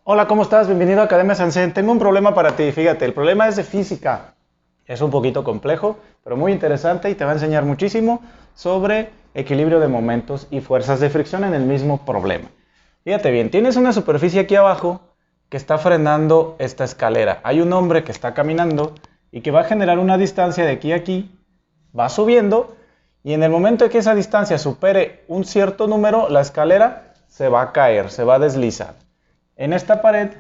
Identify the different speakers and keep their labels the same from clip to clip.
Speaker 1: Hola, ¿cómo estás? Bienvenido a Academia Sansen. Tengo un problema para ti, fíjate, el problema es de física. Es un poquito complejo, pero muy interesante y te va a enseñar muchísimo sobre equilibrio de momentos y fuerzas de fricción en el mismo problema. Fíjate bien, tienes una superficie aquí abajo que está frenando esta escalera. Hay un hombre que está caminando y que va a generar una distancia de aquí a aquí, va subiendo y en el momento en que esa distancia supere un cierto número, la escalera se va a caer, se va a deslizar. En esta pared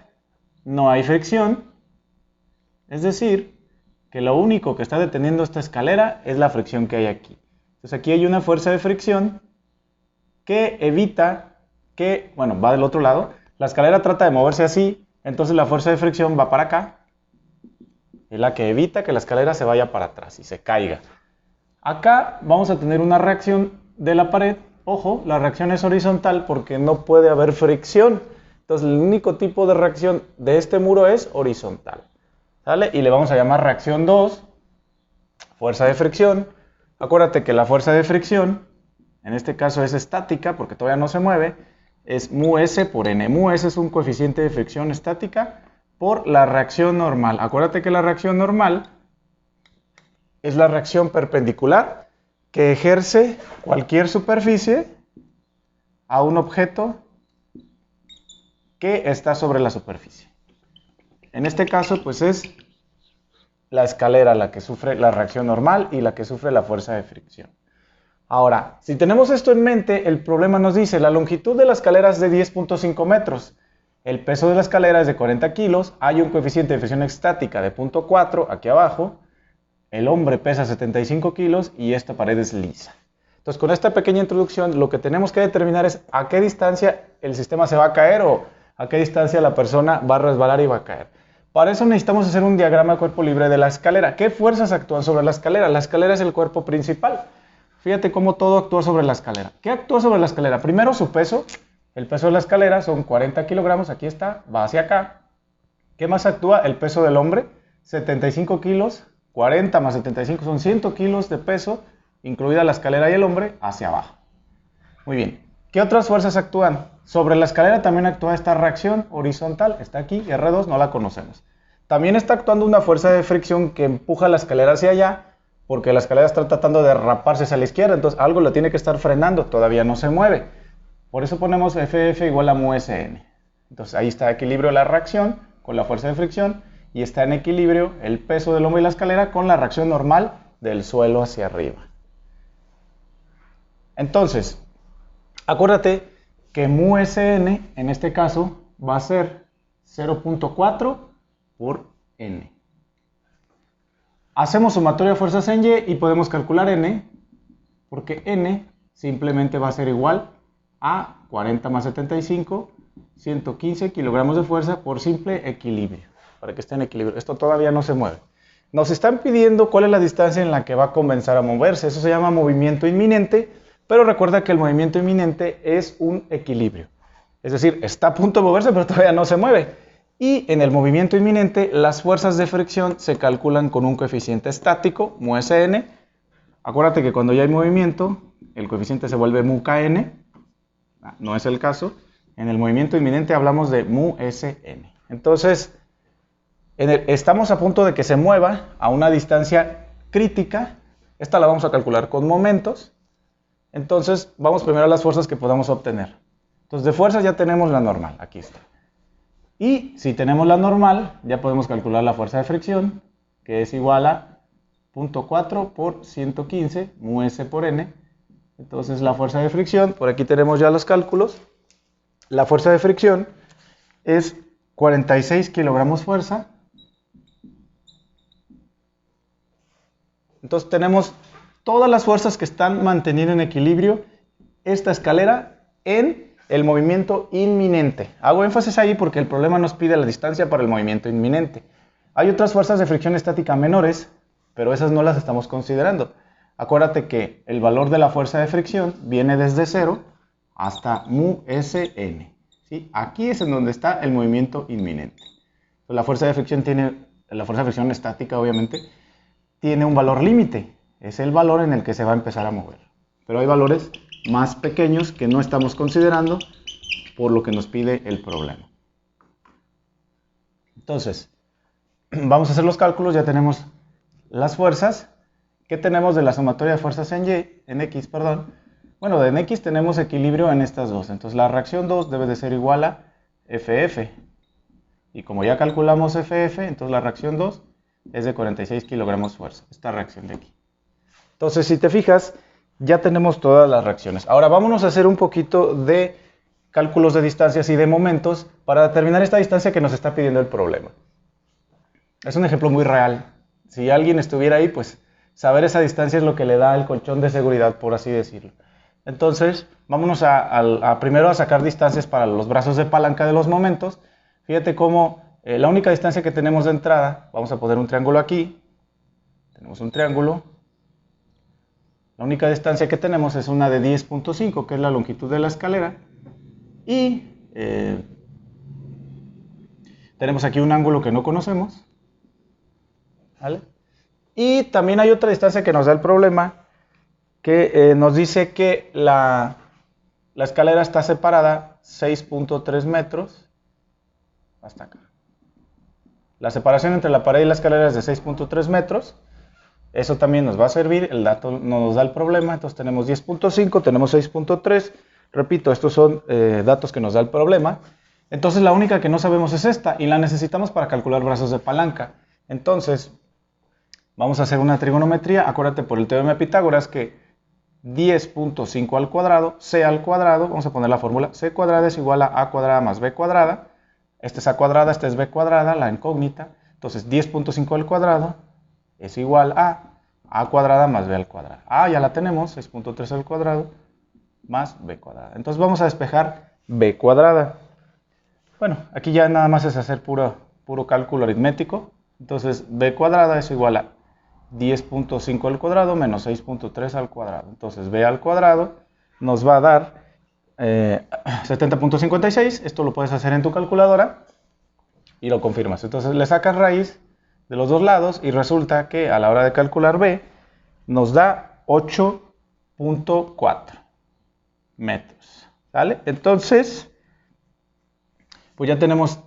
Speaker 1: no hay fricción, es decir, que lo único que está deteniendo esta escalera es la fricción que hay aquí. Entonces aquí hay una fuerza de fricción que evita que, bueno, va del otro lado, la escalera trata de moverse así, entonces la fuerza de fricción va para acá, es la que evita que la escalera se vaya para atrás y se caiga. Acá vamos a tener una reacción de la pared, ojo, la reacción es horizontal porque no puede haber fricción. Entonces el único tipo de reacción de este muro es horizontal. ¿Sale? Y le vamos a llamar reacción 2, fuerza de fricción. Acuérdate que la fuerza de fricción, en este caso es estática porque todavía no se mueve, es mu s por n. Mu s es un coeficiente de fricción estática por la reacción normal. Acuérdate que la reacción normal es la reacción perpendicular que ejerce cualquier superficie a un objeto que está sobre la superficie. En este caso, pues es la escalera la que sufre la reacción normal y la que sufre la fuerza de fricción. Ahora, si tenemos esto en mente, el problema nos dice, la longitud de la escalera es de 10.5 metros, el peso de la escalera es de 40 kilos, hay un coeficiente de fricción estática de 0.4 aquí abajo, el hombre pesa 75 kilos y esta pared es lisa. Entonces, con esta pequeña introducción, lo que tenemos que determinar es a qué distancia el sistema se va a caer o a qué distancia la persona va a resbalar y va a caer. Para eso necesitamos hacer un diagrama de cuerpo libre de la escalera. ¿Qué fuerzas actúan sobre la escalera? La escalera es el cuerpo principal. Fíjate cómo todo actúa sobre la escalera. ¿Qué actúa sobre la escalera? Primero su peso. El peso de la escalera son 40 kilogramos, aquí está, va hacia acá. ¿Qué más actúa? El peso del hombre, 75 kilos, 40 más 75 son 100 kilos de peso, incluida la escalera y el hombre, hacia abajo. Muy bien. ¿Qué otras fuerzas actúan? Sobre la escalera también actúa esta reacción horizontal, está aquí, R2, no la conocemos. También está actuando una fuerza de fricción que empuja la escalera hacia allá, porque la escalera está tratando de derraparse hacia la izquierda, entonces algo la tiene que estar frenando, todavía no se mueve. Por eso ponemos FF igual a mu SN. Entonces ahí está equilibrio la reacción con la fuerza de fricción y está en equilibrio el peso del hombre y la escalera con la reacción normal del suelo hacia arriba. Entonces, acuérdate que mu SN en este caso va a ser 0.4 por N. Hacemos sumatoria de fuerzas en Y y podemos calcular N, porque N simplemente va a ser igual a 40 más 75, 115 kilogramos de fuerza por simple equilibrio, para que esté en equilibrio. Esto todavía no se mueve. Nos están pidiendo cuál es la distancia en la que va a comenzar a moverse. Eso se llama movimiento inminente, pero recuerda que el movimiento inminente es un equilibrio. Es decir, está a punto de moverse, pero todavía no se mueve. Y en el movimiento inminente, las fuerzas de fricción se calculan con un coeficiente estático, mu SN. Acuérdate que cuando ya hay movimiento, el coeficiente se vuelve mu KN. No es el caso. En el movimiento inminente hablamos de mu SN. Entonces, estamos a punto de que se mueva a una distancia crítica. Esta la vamos a calcular con momentos. Entonces, vamos primero a las fuerzas que podamos obtener. Entonces, de fuerzas ya tenemos la normal. Aquí está. Y si tenemos la normal, ya podemos calcular la fuerza de fricción, que es igual a 0.4 por 115, mu S por N. Entonces la fuerza de fricción, por aquí tenemos ya los cálculos. La fuerza de fricción es 46 kilogramos fuerza. Entonces tenemos todas las fuerzas que están manteniendo en equilibrio esta escalera en el movimiento inminente. Hago énfasis ahí porque el problema nos pide la distancia para el movimiento inminente. Hay otras fuerzas de fricción estática menores, pero esas no las estamos considerando. Acuérdate que el valor de la fuerza de fricción viene desde 0 hasta mu SN. ¿Sí? Aquí es en donde está el movimiento inminente. Pues la fuerza de fricción estática, obviamente, tiene un valor límite. Es el valor en el que se va a empezar a mover. Pero hay valores más pequeños que no estamos considerando por lo que nos pide el problema. Entonces, vamos a hacer los cálculos, ya tenemos las fuerzas. ¿Qué tenemos de la sumatoria de fuerzas en X, perdón? Bueno, en X tenemos equilibrio en estas dos, entonces la reacción 2 debe de ser igual a FF. Y como ya calculamos FF, entonces la reacción 2 es de 46 kilogramos fuerza, esta reacción de aquí. Entonces, si te fijas, ya tenemos todas las reacciones. Ahora vámonos a hacer un poquito de cálculos de distancias y de momentos para determinar esta distancia que nos está pidiendo el problema. Es un ejemplo muy real. Si alguien estuviera ahí, pues saber esa distancia es lo que le da el colchón de seguridad, por así decirlo. Entonces, vámonos primero a sacar distancias para los brazos de palanca de los momentos. Fíjate cómo la única distancia que tenemos de entrada, vamos a poner un triángulo aquí. Tenemos un triángulo. La única distancia que tenemos es una de 10.5, que es la longitud de la escalera. Y tenemos aquí un ángulo que no conocemos. ¿Vale? Y también hay otra distancia que nos da el problema, que nos dice que la escalera está separada 6.3 metros hasta acá. La separación entre la pared y la escalera es de 6.3 metros. Eso también nos va a servir, el dato no nos da el problema, entonces tenemos 10.5, tenemos 6.3. Repito, estos son datos que nos da el problema. Entonces la única que no sabemos es esta y la necesitamos para calcular brazos de palanca. Entonces, vamos a hacer una trigonometría. Acuérdate por el teorema de Pitágoras que 10.5 al cuadrado, c al cuadrado, vamos a poner la fórmula, c cuadrada es igual a cuadrada más b cuadrada. Esta es a cuadrada, esta es b cuadrada, la incógnita. Entonces 10.5 al cuadrado es igual a cuadrada más b al cuadrado. Ya la tenemos, 6.3 al cuadrado más b cuadrada. Entonces vamos a despejar b cuadrada. Bueno, aquí ya nada más es hacer puro cálculo aritmético. Entonces b cuadrada es igual a 10.5 al cuadrado menos 6.3 al cuadrado. Entonces b al cuadrado nos va a dar 70.56. Esto lo puedes hacer en tu calculadora y lo confirmas. Entonces le sacas raíz de los dos lados y resulta que a la hora de calcular b nos da 8.4 metros. ¿Sale? Entonces, pues ya tenemos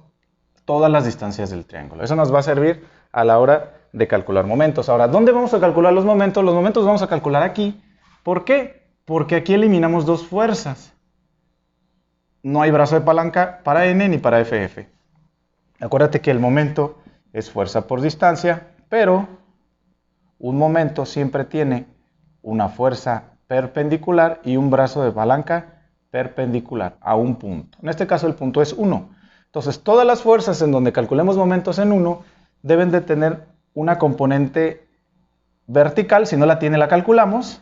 Speaker 1: todas las distancias del triángulo. Eso nos va a servir a la hora de calcular momentos. Ahora, ¿dónde vamos a calcular los momentos? Los momentos vamos a calcular aquí. ¿Por qué? Porque aquí eliminamos dos fuerzas. No hay brazo de palanca para N ni para FF. Acuérdate que el momento es fuerza por distancia, pero un momento siempre tiene una fuerza perpendicular y un brazo de palanca perpendicular a un punto. En este caso el punto es 1. Entonces todas las fuerzas en donde calculemos momentos en 1 deben de tener una componente vertical, si no la tiene la calculamos,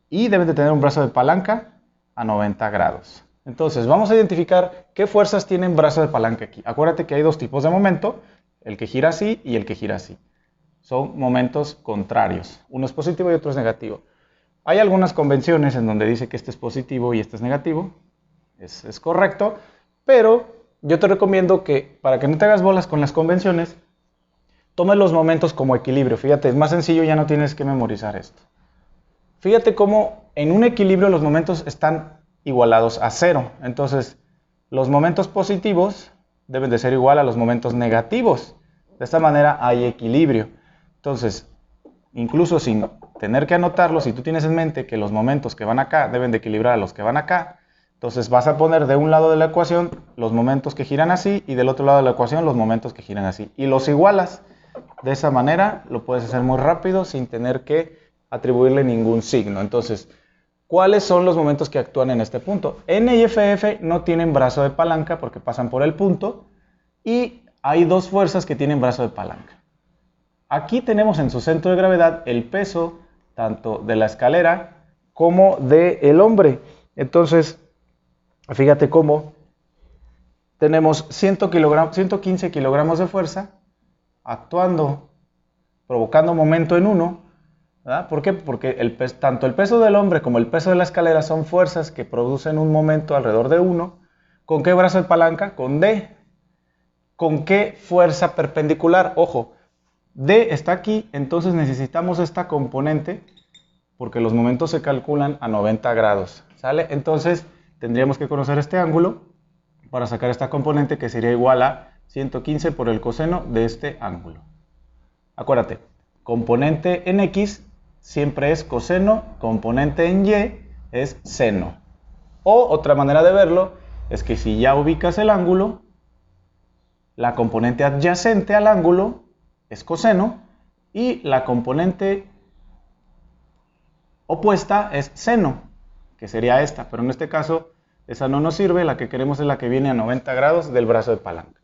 Speaker 1: y deben de tener un brazo de palanca a 90 grados. Entonces vamos a identificar qué fuerzas tienen brazo de palanca aquí. Acuérdate que hay dos tipos de momento, el que gira así y el que gira así. Son momentos contrarios, uno es positivo y otro es negativo. Hay algunas convenciones en donde dice que este es positivo y este es negativo, es correcto, pero yo te recomiendo que para que no te hagas bolas con las convenciones, tomes los momentos como equilibrio. Fíjate, es más sencillo, ya no tienes que memorizar esto. Fíjate cómo en un equilibrio los momentos están igualados a 0. Entonces, los momentos positivos deben de ser igual a los momentos negativos. De esta manera hay equilibrio. Entonces, incluso sin tener que anotarlo, si tú tienes en mente que los momentos que van acá deben de equilibrar a los que van acá, entonces vas a poner de un lado de la ecuación los momentos que giran así y del otro lado de la ecuación los momentos que giran así. Y los igualas. De esa manera lo puedes hacer muy rápido sin tener que atribuirle ningún signo. Entonces, ¿cuáles son los momentos que actúan en este punto? N y FF no tienen brazo de palanca porque pasan por el punto y hay dos fuerzas que tienen brazo de palanca. Aquí tenemos en su centro de gravedad el peso tanto de la escalera como del hombre. Entonces, fíjate cómo tenemos 115 kilogramos de fuerza actuando, provocando momento en 1. ¿Verdad? ¿Por qué? Porque tanto el peso del hombre como el peso de la escalera son fuerzas que producen un momento alrededor de 1. ¿Con qué brazo de palanca? Con D. ¿Con qué fuerza perpendicular? Ojo, D está aquí, entonces necesitamos esta componente porque los momentos se calculan a 90 grados. ¿Sale? Entonces tendríamos que conocer este ángulo para sacar esta componente que sería igual a 115 por el coseno de este ángulo. Acuérdate, componente en X siempre es coseno, componente en Y es seno. O otra manera de verlo es que si ya ubicas el ángulo, la componente adyacente al ángulo es coseno y la componente opuesta es seno, que sería esta, pero en este caso esa no nos sirve, la que queremos es la que viene a 90 grados del brazo de palanca,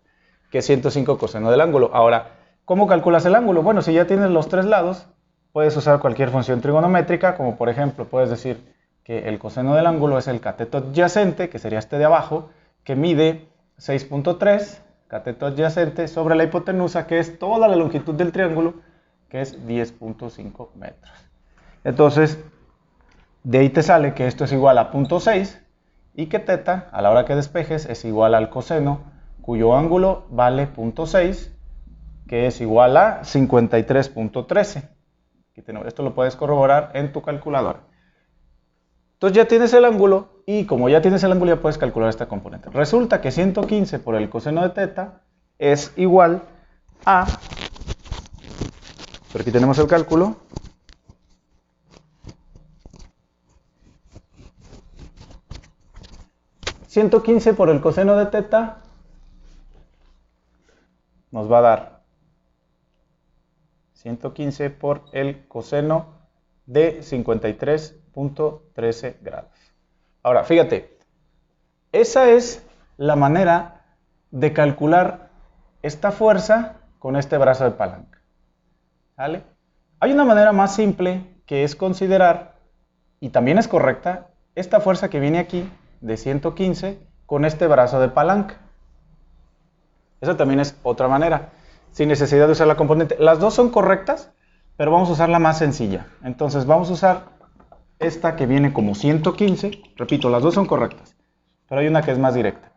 Speaker 1: que es 105 coseno del ángulo. Ahora, ¿cómo calculas el ángulo? Bueno, si ya tienes los tres lados, puedes usar cualquier función trigonométrica, como por ejemplo, puedes decir que el coseno del ángulo es el cateto adyacente, que sería este de abajo, que mide 6.3, cateto adyacente, sobre la hipotenusa, que es toda la longitud del triángulo, que es 10.5 metros. Entonces, de ahí te sale que esto es igual a 0.6 y que teta, a la hora que despejes, es igual al coseno, cuyo ángulo vale 0.6, que es igual a 53.13. Esto lo puedes corroborar en tu calculadora. Entonces ya tienes el ángulo y como ya tienes el ángulo ya puedes calcular esta componente. Resulta que 115 por el coseno de teta es igual a, pero aquí tenemos el cálculo, $115 por el coseno de teta nos va a dar 115 por el coseno de 53.13 grados. Ahora, fíjate, esa es la manera de calcular esta fuerza con este brazo de palanca. ¿Vale? Hay una manera más simple que es considerar, y también es correcta, esta fuerza que viene aquí de 115 con este brazo de palanca. Esa también es otra manera, sin necesidad de usar la componente. Las dos son correctas, pero vamos a usar la más sencilla. Entonces vamos a usar esta que viene como 115. Repito, las dos son correctas, pero hay una que es más directa.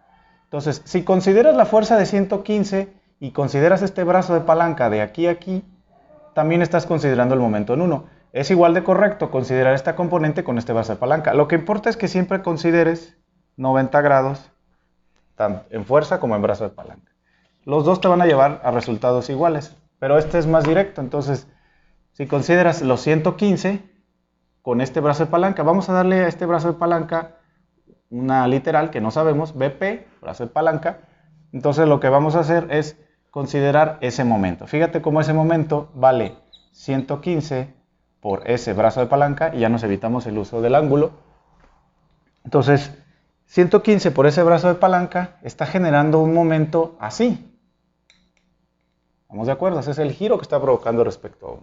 Speaker 1: Entonces, si consideras la fuerza de 115 y consideras este brazo de palanca de aquí a aquí, también estás considerando el momento en 1. Es igual de correcto considerar esta componente con este brazo de palanca. Lo que importa es que siempre consideres 90 grados, tanto en fuerza como en brazo de palanca. Los dos te van a llevar a resultados iguales, pero este es más directo. Entonces, si consideras los 115 con este brazo de palanca, vamos a darle a este brazo de palanca una literal que no sabemos, BP, brazo de palanca. Entonces lo que vamos a hacer es considerar ese momento. Fíjate cómo ese momento vale 115 por ese brazo de palanca y ya nos evitamos el uso del ángulo. Entonces, 115 por ese brazo de palanca está generando un momento así. ¿Estamos de acuerdo? Ese es el giro que está provocando respecto a 1.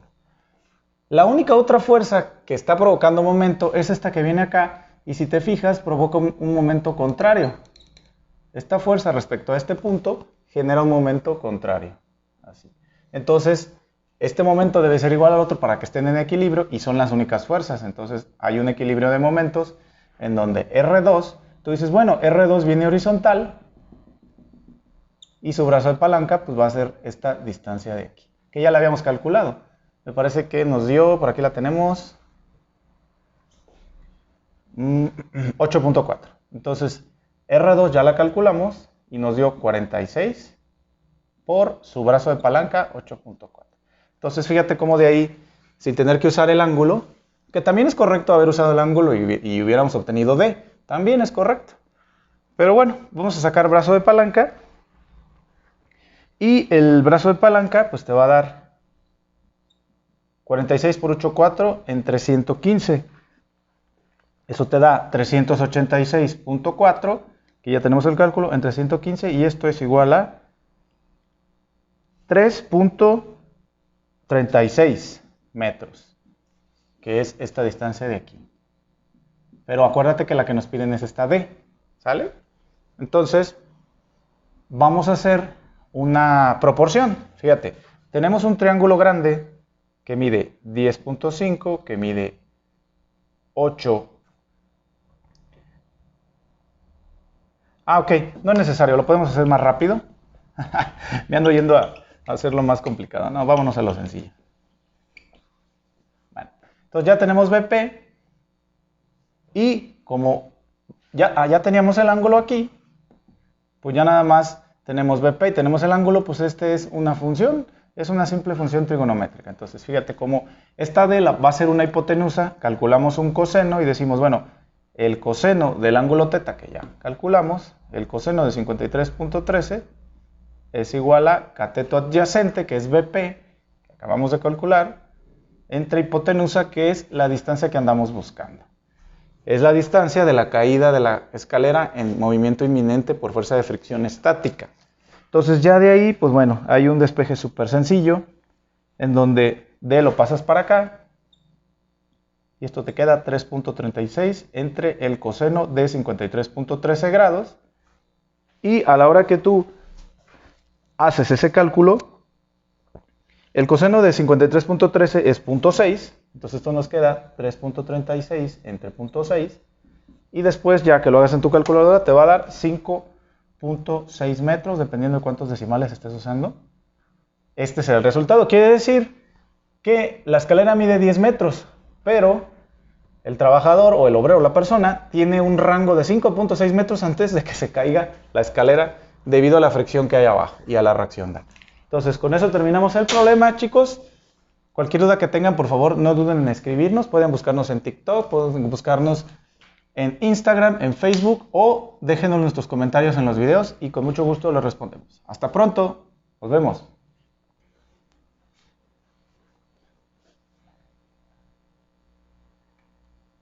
Speaker 1: La única otra fuerza que está provocando momento es esta que viene acá y si te fijas provoca un momento contrario. Esta fuerza respecto a este punto genera un momento contrario. Así. Entonces, este momento debe ser igual al otro para que estén en equilibrio y son las únicas fuerzas. Entonces, hay un equilibrio de momentos en donde R2, tú dices, bueno, R2 viene horizontal y su brazo de palanca pues va a ser esta distancia de aquí, que ya la habíamos calculado. Me parece que nos dio, por aquí la tenemos, 8.4. Entonces, R2 ya la calculamos y nos dio 46 por su brazo de palanca, 8.4. Entonces, fíjate cómo de ahí, sin tener que usar el ángulo, que también es correcto haber usado el ángulo y hubiéramos obtenido D, también es correcto. Pero bueno, vamos a sacar brazo de palanca y el brazo de palanca pues te va a dar 46 por 8.4 entre 115. Eso te da 386.4, que ya tenemos el cálculo, entre 115 y esto es igual a 3.36 metros, que es esta distancia de aquí. Pero acuérdate que la que nos piden es esta D, ¿sale? Entonces, vamos a hacer una proporción. Fíjate, tenemos un triángulo grande que mide 10.5, que mide 8. Ok, no es necesario, lo podemos hacer más rápido. Me ando yendo a hacerlo más complicado. No, vámonos a lo sencillo. Bueno, entonces ya tenemos BP y como ya teníamos el ángulo aquí, pues ya nada más tenemos BP y tenemos el ángulo, pues este es una función, es una simple función trigonométrica. Entonces, fíjate cómo esta D va a ser una hipotenusa, calculamos un coseno y decimos, bueno, el coseno del ángulo θ, que ya calculamos, el coseno de 53.13 es igual a cateto adyacente, que es BP, que acabamos de calcular, entre hipotenusa, que es la distancia que andamos buscando. Es la distancia de la caída de la escalera en movimiento inminente por fuerza de fricción estática. Entonces ya de ahí, pues bueno, hay un despeje súper sencillo, en donde D lo pasas para acá, y esto te queda 3.36 entre el coseno de 53.13 grados, y a la hora que tú haces ese cálculo, el coseno de 53.13 es 0.6, entonces esto nos queda 3.36 entre 0.6, y después ya que lo hagas en tu calculadora te va a dar 5.6 metros, dependiendo de cuántos decimales estés usando. Este será el resultado. Quiere decir que la escalera mide 10 metros, pero el trabajador o el obrero, la persona, tiene un rango de 5.6 metros antes de que se caiga la escalera debido a la fricción que hay abajo y a la reacción D. Entonces, con eso terminamos el problema, chicos. Cualquier duda que tengan, por favor, no duden en escribirnos. Pueden buscarnos en TikTok, pueden buscarnos en Instagram, en Facebook, o déjenos nuestros comentarios en los videos y con mucho gusto les respondemos. Hasta pronto, nos vemos.